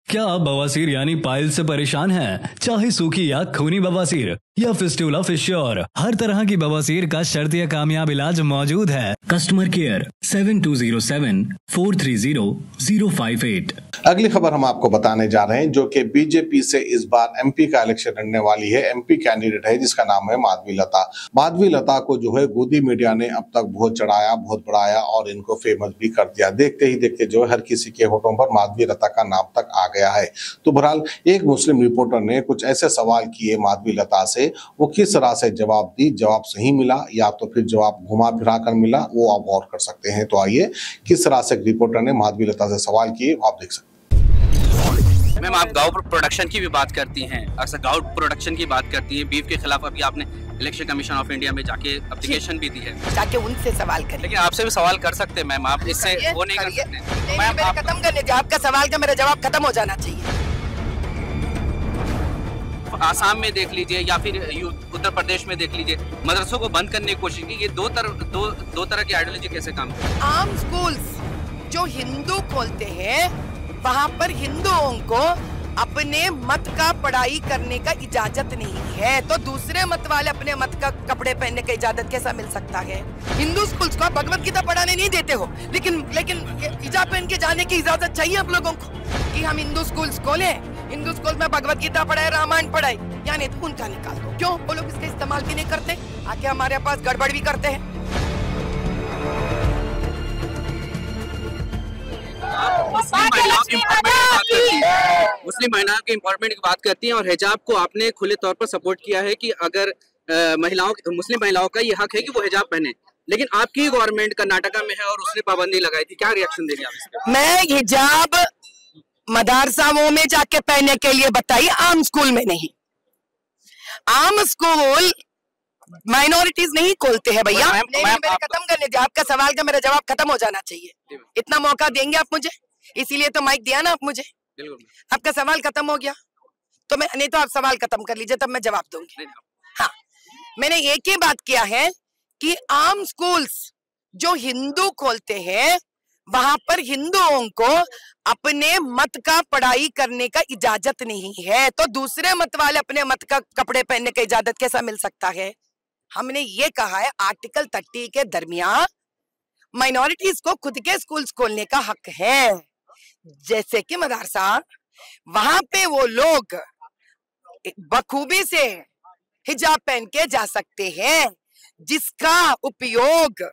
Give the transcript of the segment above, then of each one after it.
क्या आप बवासीर यानी पाइल से परेशान हैं? चाहे सूखी या खूनी बवासीर या फिस्टुला फिश्योर, हर तरह की बवासीर का शर्तीय कामयाब इलाज मौजूद है। Customer care 7207-430-058। अगली खबर हम आपको बताने जा रहे हैं, जो कि बीजेपी से इस बार एमपी का इलेक्शन लड़ने वाली है। एमपी कैंडिडेट है जिसका नाम है माधवी लता। माधवी लता को जो है गोदी मीडिया ने अब तक बहुत चढ़ाया, बहुत बढ़ाया और इनको फेमस भी कर दिया। देखते ही देखते जो है हर किसी के होठों पर माधवी लता का नाम तक आ गया है। तो बहरहाल एक मुस्लिम रिपोर्टर ने कुछ ऐसे सवाल किए माधवी लता से, वो किस तरह से जवाब दी, जवाब सही मिला या तो फिर जवाब घुमा फिरा कर मिला, वो आप गौर कर सकते हैं। तो आइए किस तरह से रिपोर्टर ने माधवी लता से सवाल किए वो आप देख सकते हैं। मैम, आप गाँव प्रोडक्शन की भी बात करती हैं, अक्सर गाँव प्रोडक्शन की बात करती हैं। बीफ के खिलाफ अभी आपने इलेक्शन कमीशन ऑफ इंडिया में जाके एप्लीकेशन भी दी है, जाके उनसे सवाल करें। लेकिन आपसे भी सवाल कर सकते हैं मैम, आप इससे वो नहीं कर सकते। मैम खत्म करने दीजिए, आपका सवाल का मेरा जवाब खत्म हो जाना चाहिए। आसाम में देख लीजिए या फिर उत्तर प्रदेश में देख लीजिए, मदरसों को बंद करने की कोशिश की। ये दो तरह की आइडियोलॉजी कैसे काम करती है? आम स्कूल्स जो हिंदू खोलते हैं, वहाँ पर हिंदुओं को अपने मत का पढ़ाई करने का इजाजत नहीं है, तो दूसरे मत वाले अपने मत का कपड़े पहनने का इजाजत कैसा मिल सकता है? हिंदू स्कूल्स को आप भगवत गीता पढ़ाने नहीं देते हो, लेकिन हिजाब पहन के जाने की इजाजत चाहिए आप लोगों को कि हम हिंदू स्कूल्स खोलें, हिंदू स्कूल में भगवत गीता पढ़ाए, रामायण पढ़ाए, या नहीं तो उनका निकाल दो। क्यों वो लोग इसका इस्तेमाल भी नहीं करते, आके हमारे पास गड़बड़ भी करते हैं। मुस्लिम महिलाओं के इम्पोर्टमेंट की बात करती हैं और हिजाब को आपने खुले तौर पर सपोर्ट किया है कि अगर मुस्लिम महिलाओं का ये हक है कि वो हिजाब पहने, लेकिन आपकी गवर्नमेंट कर्नाटका में है और उसने पाबंदी लगाई थी। क्या रिएक्शन देंगे आप इसके? मैं हिजाब मदरसाओं में जाके पहनने के लिए बताइए, आम स्कूल में नहीं। आम स्कूल माइनॉरिटीज नहीं खोलते हैं भैया। मेरे खत्म करने दीजिए, आपका सवाल का मेरा जवाब खत्म हो जाना चाहिए। इतना मौका देंगे आप मुझे, इसीलिए तो माइक दिया ना आप मुझे। आपका सवाल खत्म हो गया तो मैं नहीं, तो आप सवाल खत्म कर लीजिए तब मैं जवाब दूंगी। हाँ, मैंने एक ही बात किया है कि आम स्कूल्स जो हिंदू खोलते हैं, वहां पर हिंदुओं को अपने मत का पढ़ाई करने का इजाजत नहीं है, तो दूसरे मत वाले अपने मत का कपड़े पहनने का इजाजत कैसा मिल सकता है? हमने ये कहा है आर्टिकल 30 के दरमियान माइनॉरिटीज को खुद के स्कूल्स खोलने का हक है, जैसे कि मदरसा। वहां पे वो लोग बखूबी से हिजाब पहन के जा सकते हैं, जिसका उपयोग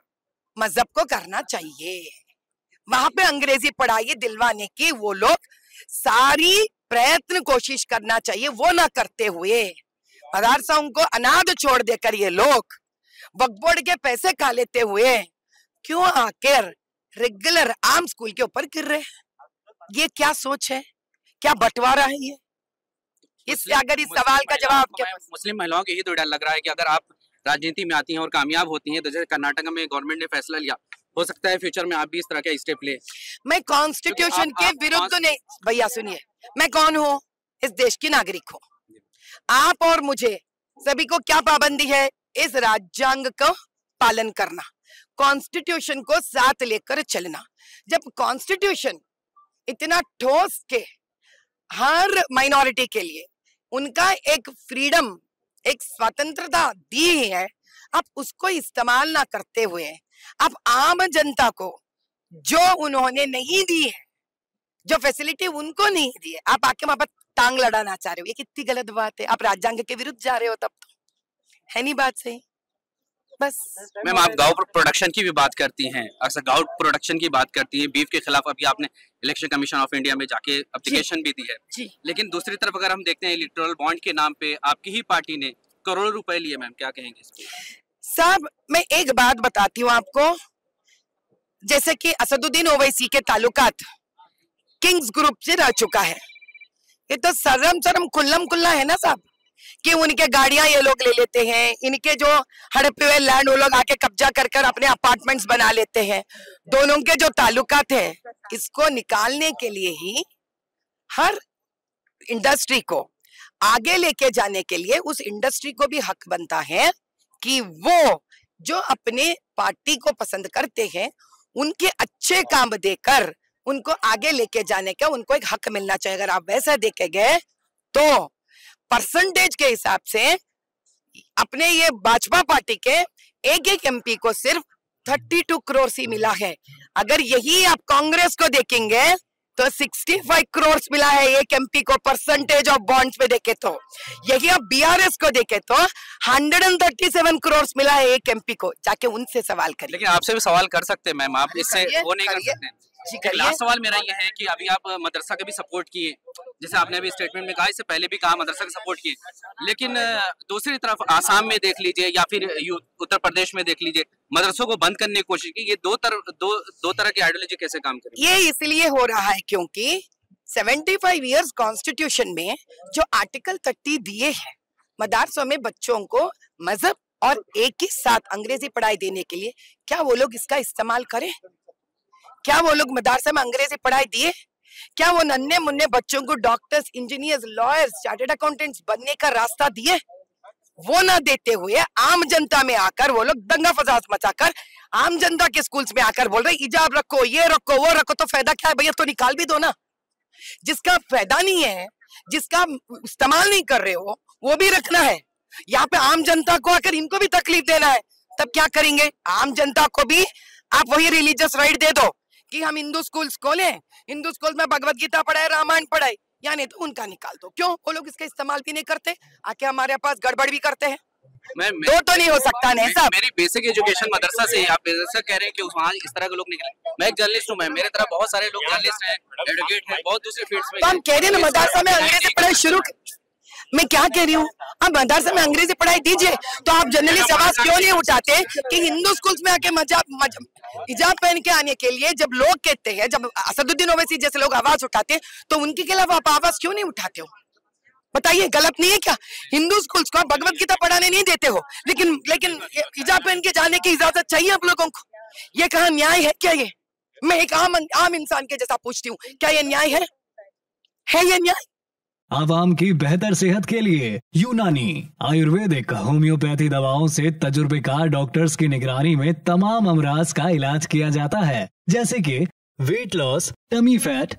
मजहब को करना चाहिए। वहां पे अंग्रेजी पढ़ाई दिलवाने की वो लोग सारी प्रयत्न कोशिश करना चाहिए, वो ना करते हुए मदरसाओं को अनाथ छोड़ देकर ये लोग वक्फ बोर्ड के पैसे खा लेते हुए क्यों आकर रेगुलर आम स्कूल के ऊपर गिर रहे हैं? ये क्या सोच है, क्या बंटवारा है ये? इससे अगर इस सवाल का जवाब मुस्लिम महिलाओं के ही तो डर लग रहा है कि अगर आप राजनीति में आती हैं और कामयाब होती हैं, तो जैसे कर्नाटक में गवर्नमेंट ने फैसला लिया, हो सकता है फ्यूचर में आप भी इस तरह का स्टेप ले। मैं कॉन्स्टिट्यूशन के विरुद्ध नहीं, भैया सुनिए, मैं कौन हूँ? इस देश की नागरिक हूँ। आप और मुझे सभी को क्या पाबंदी है? इस राज्यांग को पालन करना, कॉन्स्टिट्यूशन को साथ लेकर चलना। जब कॉन्स्टिट्यूशन इतना ठोस के हर माइनॉरिटी के लिए उनका एक फ्रीडम, एक स्वतंत्रता दी है, आप उसको इस्तेमाल ना करते हुए आप आम जनता को जो उन्होंने नहीं दी है, जो फैसिलिटी उनको नहीं दी है, आप आके वहां पर टांग लड़ाना चाह रहे हो। ये कितनी गलत बात है। आप राज्यांग के विरुद्ध जा रहे हो, तब तो है नहीं बात सही। बस मैम, आप गाँव प्रोडक्शन की भी बात करती हैं, अक्सर गाँव प्रोडक्शन की बात करती हैं। बीफ के खिलाफ अभी आपने इलेक्शन कमीशन ऑफ इंडिया में जाके एप्लीकेशन भी दी है, लेकिन दूसरी तरफ अगर हम देखते हैं इलेक्टोरल बॉन्ड के नाम पे आपकी ही पार्टी ने करोड़ों रुपए लिए। मैम, क्या कहेंगे इस पे? साहब, मैं एक बात बताती हूँ आपको, जैसे कि असदुद्दीन ओवैसी के ताल्लुकात किंग्स ग्रुप से रह चुका है, ये तो शर्म खुल्लम खुल्ला है ना साहब, कि उनके गाड़ियां ये लोग ले लेते हैं, इनके जो हड़पे हुए लैंड वो लोग आके कब्जा कर कर अपने अपार्टमेंट्स बना लेते हैं। दोनों के जो ताल्लुकात है, इसको निकालने के लिए ही हर इंडस्ट्री को आगे लेके जाने के लिए उस इंडस्ट्री को भी हक बनता है कि वो जो अपने पार्टी को पसंद करते हैं उनके अच्छे काम देकर उनको आगे लेके जाने का उनको एक हक मिलना चाहिए। अगर आप वैसा देखे गए तो परसेंटेज के हिसाब से अपने ये भाजपा पार्टी के एक एक एमपी को सिर्फ 32 करोड़ ही मिला है। अगर यही आप कांग्रेस को देखेंगे तो 65 करोड़ मिला है एक एमपी को परसेंटेज ऑफ बॉन्ड्स पे देखे तो। यही आप बीआरएस को देखे तो 137 करोड़ मिला है एक एमपी को। जाके उनसे सवाल करिए। लेकिन आपसे भी सवाल कर सकते हैं मैम, आप इससे वो नहीं कर सकते। लास्ट सवाल मेरा ये है कि अभी आप मदरसा का भी सपोर्ट किए, जैसे आपने अभी स्टेटमेंट में कहा, इससे पहले भी कहा मदरसा का सपोर्ट किए, लेकिन दूसरी तरफ आसाम में देख लीजिए या फिर उत्तर प्रदेश में देख लीजिए, मदरसों को बंद करने की कोशिश की। ये दो तरह की आइडियोलॉजी कैसे काम करेगी? ये इसलिए हो रहा है क्योंकि 75 इयर्स कॉन्स्टिट्यूशन में जो आर्टिकल 30 दिए हैं मदरसों में बच्चों को मजहब और एक ही साथ अंग्रेजी पढ़ाई देने के लिए, क्या वो लोग इसका इस्तेमाल करें? क्या वो लोग मदरसे में अंग्रेजी पढ़ाई दिए? क्या वो नन्हे मुन्ने बच्चों को doctors, engineers, lawyers, chartered accountants बनने का रास्ता दिए? वो ना देते हुए आम जनता में आकर वो लोग दंगा फसाद मचाकर आम जनता के स्कूल्स में आकर बोल रहे हिजाब रखो, ये रखो, वो रखो। तो फायदा क्या है भैया? तो निकाल भी दो ना। जिसका फायदा नहीं है, जिसका इस्तेमाल नहीं कर रहे हो, वो भी रखना है। यहाँ पे आम जनता को आकर इनको भी तकलीफ देना है, तब क्या करेंगे? आम जनता को भी आप वही रिलीजियस राइट दे दो कि हम हिंदू स्कूल्स खोलें, हिंदू स्कूल में भगवत गीता पढ़ाए, रामायण पढ़ाए, या नहीं तो उनका निकाल दो। क्यों? वो लोग इसका इस्तेमाल भी नहीं करते, आके हमारे पास गड़बड़ भी करते हैं। दो तो नहीं हो सकता नहीं साहब। मेरी बेसिक एजुकेशन मदरसा से, आप मदरसा कह रहे हैं कि वहाँ इस तरह के लोग निकले। मैं एक जर्नलिस्ट हूँ, मेरे तरह बहुत सारे लोग जर्नलिस्ट हैं, एडवोकेट हैं, बहुत दूसरे फील्ड्स में। तो हम कह रहे हैं मदरसा में अंग्रेजी पढ़ाई शुरू, मैं क्या कह रही हूँ, अब मदरसा में अंग्रेजी पढ़ाई दीजिए। तो आप जर्नलिस्ट आवाज क्यों नहीं उठाते कि हिंदू स्कूल्स में आके हिजाब पहन के आने के लिए जब लोग कहते हैं, जब असदुद्दीन ओवैसी जैसे लोग आवाज उठाते हैं, तो उनके खिलाफ आप आवाज क्यों नहीं उठाते हो? बताइए, गलत नहीं है क्या? हिंदू स्कूल्स को भगवत गीता पढ़ाने नहीं देते हो, लेकिन हिजाब पहन के जाने की इजाजत चाहिए आप लोगों को। ये कहाँ न्याय है? क्या ये? मैं एक आम इंसान के जैसा पूछती हूँ, क्या ये न्याय है? ये न्याय? आवाम की बेहतर सेहत के लिए यूनानी आयुर्वेदिक होम्योपैथी दवाओं से तजुर्बेकार डॉक्टर्स की निगरानी में तमाम अमराज का इलाज किया जाता है, जैसे कि weight loss, tummy fat,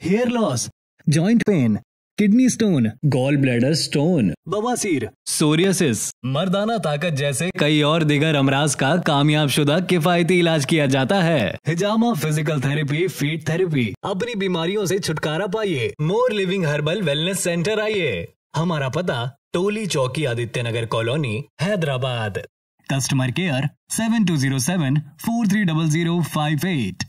hair loss, joint pain, kidney stone, gall bladder stone, बवासीर, सोरियासिस, मर्दाना ताकत जैसे कई और दिगर अमराज का कामयाब शुदा किफायती इलाज किया जाता है। हिजामा फिजिकल थेरेपी, फीट थेरेपी। अपनी बीमारियों से छुटकारा पाइए, more living herbal wellness centre आइए। हमारा पता Toli Chowki, Aditya Nagar colony, Hyderabad. Customer care 7207 430058।